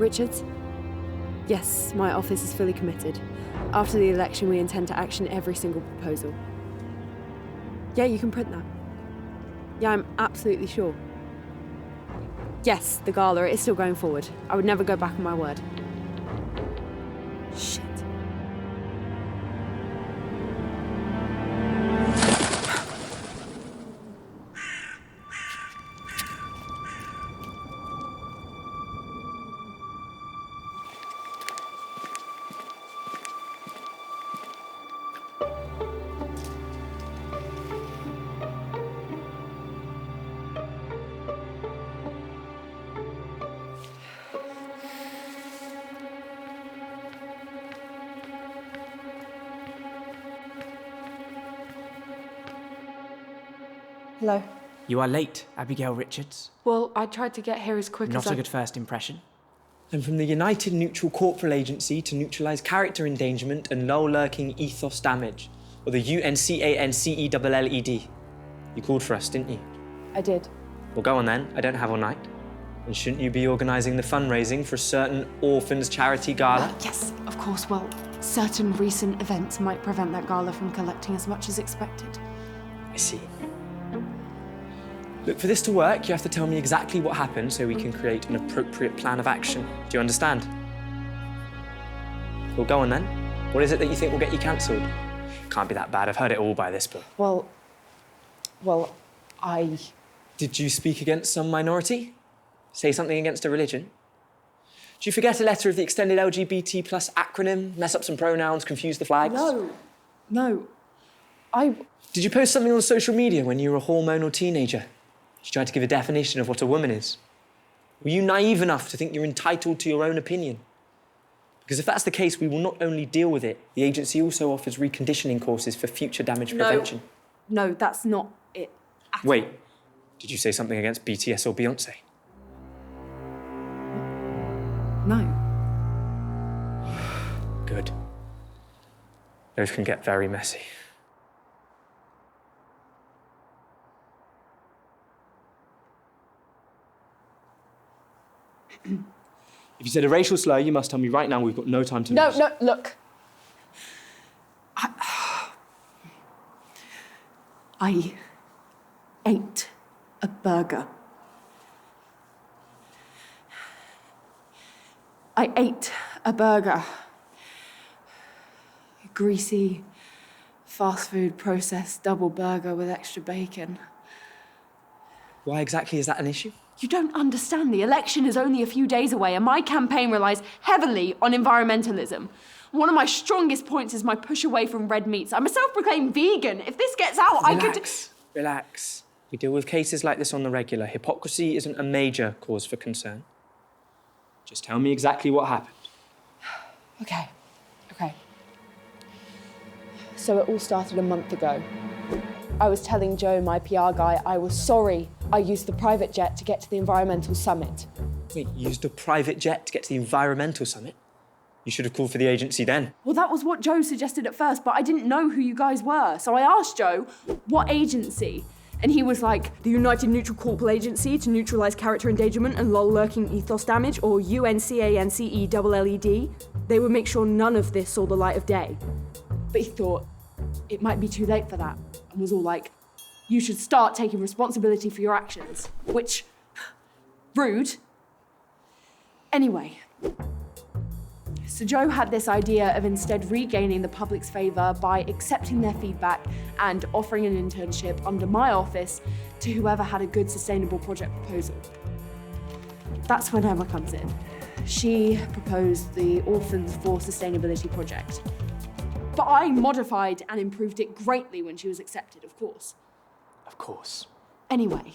Richards? Yes, my office is fully committed. After the election, we intend to action every single proposal. Yeah, you can print that. Yeah, I'm absolutely sure. Yes, the gala is still going forward. I would never go back on my word. Shit. Hello. You are late, Abigail Richards. Well, I tried to get here as quick Not as a good first impression. I'm from the United Neutral Corporal Agency to neutralise character endangerment and low lurking ethos damage, or the Uncancelled. You called for us, didn't you? I did. Well, go on then. I don't have all night. And shouldn't you be organising the fundraising for a certain orphans charity gala? Yes, of course. Well, certain recent events might prevent that gala from collecting as much as expected. I see. Look, for this to work, you have to tell me exactly what happened so we can create an appropriate plan of action. Do you understand? Well, go on then. What is it that you think will get you cancelled? Can't be that bad. I've heard it all by this point. Well, I... Did you speak against some minority? Say something against a religion? Did you forget a letter of the extended LGBT plus acronym, mess up some pronouns, confuse the flags? No. Did you post something on social media when you were a hormonal teenager? You tried to give a definition of what a woman is. Were you naive enough to think you're entitled to your own opinion? Because if that's the case, we will not only deal with it, the agency also offers reconditioning courses for future damage prevention. No, that's not it at all. Wait, did you say something against BTS or Beyonce? No. Good. Those can get very messy. If you said a racial slur, you must tell me right now. We've got no time to lose. No, look. I ate a burger. I ate a burger. A greasy, fast food processed double burger with extra bacon. Why exactly is that an issue? You don't understand. The election is only a few days away, and my campaign relies heavily on environmentalism. One of my strongest points is my push away from red meats. I'm a self-proclaimed vegan. If this gets out, I could... Relax. We deal with cases like this on the regular. Hypocrisy isn't a major cause for concern. Just tell me exactly what happened. Okay. So it all started a month ago. I was telling Joe, my PR guy, I was sorry I used the private jet to get to the environmental summit. Wait, you used a private jet to get to the environmental summit? You should have called for the agency then. Well, that was what Joe suggested at first, but I didn't know who you guys were. So I asked Joe, what agency? And he was like, the United Neutral Corporal Agency to neutralise character endangerment and lull lurking ethos damage, or Uncancelled. They would make sure none of this saw the light of day. But he thought it might be too late for that, and was all like, you should start taking responsibility for your actions. Which, rude. Anyway, so Joe had this idea of instead regaining the public's favour by accepting their feedback and offering an internship under my office to whoever had a good sustainable project proposal. That's when Emma comes in. She proposed the Orphans for Sustainability project. But I modified and improved it greatly when she was accepted, of course. Of course. Anyway,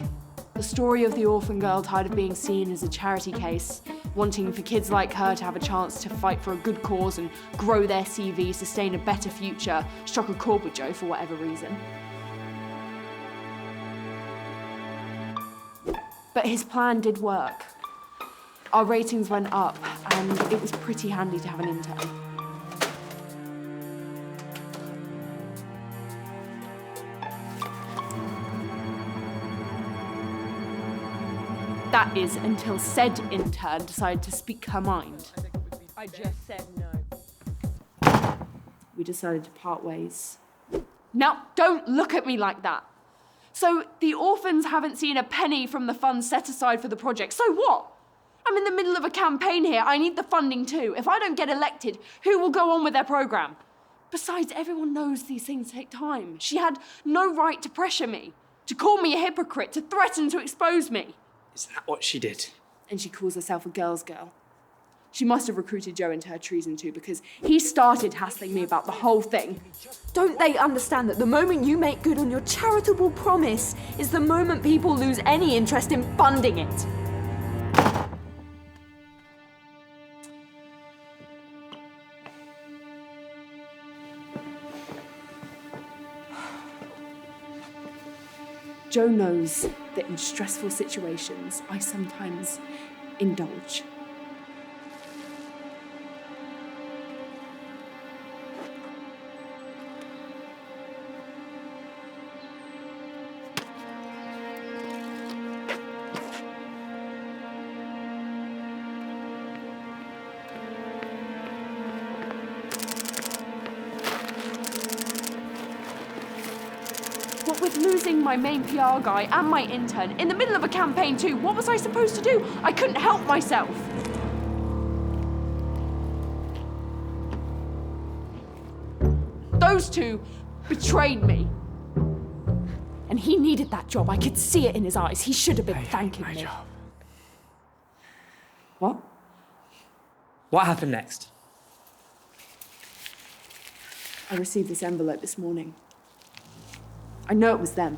the story of the orphan girl tired of being seen as a charity case, wanting for kids like her to have a chance to fight for a good cause and grow their CV, sustain a better future, struck a chord with Joe for whatever reason. But his plan did work. Our ratings went up, and it was pretty handy to have an intern. That is until said intern decided to speak her mind. I just said no. We decided to part ways. Now, don't look at me like that. So the orphans haven't seen a penny from the funds set aside for the project. So what? I'm in the middle of a campaign here. I need the funding too. If I don't get elected, who will go on with their programme? Besides, everyone knows these things take time. She had no right to pressure me, to call me a hypocrite, to threaten to expose me. Is that what she did? And she calls herself a girl's girl. She must have recruited Joe into her treason too, because he started hassling me about the whole thing. Don't they understand that the moment you make good on your charitable promise is the moment people lose any interest in funding it? Joe knows that in stressful situations, I sometimes indulge. What with losing my main PR guy and my intern, in the middle of a campaign too, what was I supposed to do? I couldn't help myself. Those two betrayed me. And he needed that job. I could see it in his eyes. He should have been thanking me. Job. What? What happened next? I received this envelope this morning. I know it was them.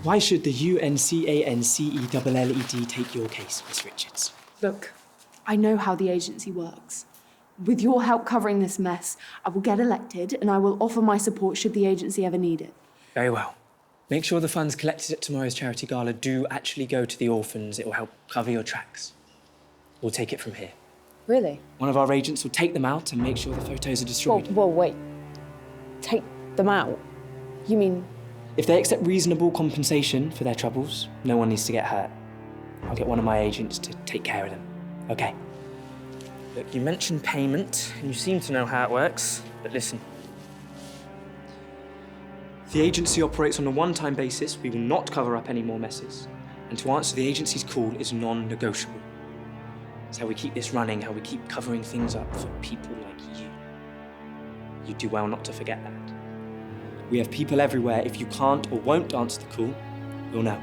Why should the Uncancelled take your case, Miss Richards? Look, I know how the agency works. With your help covering this mess, I will get elected and I will offer my support should the agency ever need it. Very well. Make sure the funds collected at tomorrow's charity gala do actually go to the orphans. It will help cover your tracks. We'll take it from here. Really? One of our agents will take them out and make sure the photos are destroyed. Well, wait. Take them out? You mean... If they accept reasonable compensation for their troubles, no one needs to get hurt. I'll get one of my agents to take care of them. Okay. Look, you mentioned payment, and you seem to know how it works, but listen. The agency operates on a one-time basis. We will not cover up any more messes. And to answer the agency's call is non-negotiable. It's how we keep this running, how we keep covering things up for people like you. You do well not to forget that. We have people everywhere. If you can't or won't answer the call, we'll know.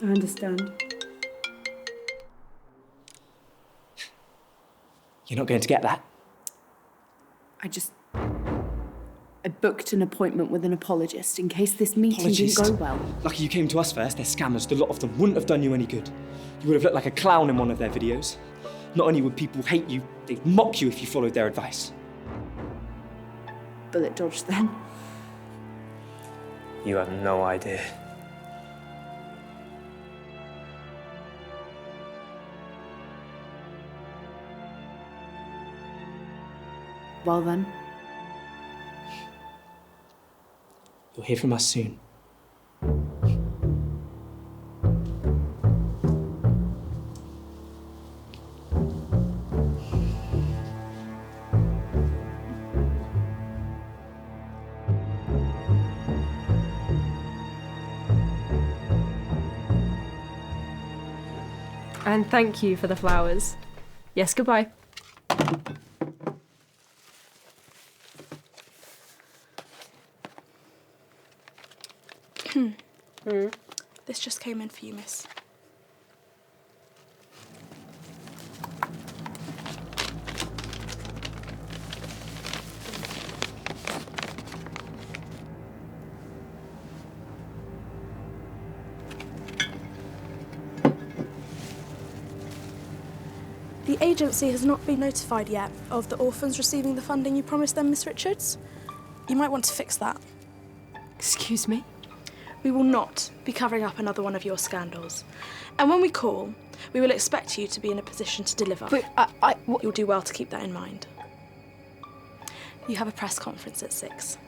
I understand. You're not going to get that. I booked an appointment with an apologist in case this meeting didn't go well. Lucky you came to us first. They're scammers. The lot of them wouldn't have done you any good. You would have looked like a clown in one of their videos. Not only would people hate you, they'd mock you if you followed their advice. Bullet dodged then. You have no idea. Well then. You'll hear from us soon. And thank you for the flowers. Yes, goodbye. This just came in for you, miss. The agency has not been notified yet of the orphans receiving the funding you promised them, Miss Richards. You might want to fix that. Excuse me? We will not be covering up another one of your scandals. And when we call, we will expect you to be in a position to deliver. But You'll do well to keep that in mind. You have a press conference at 6.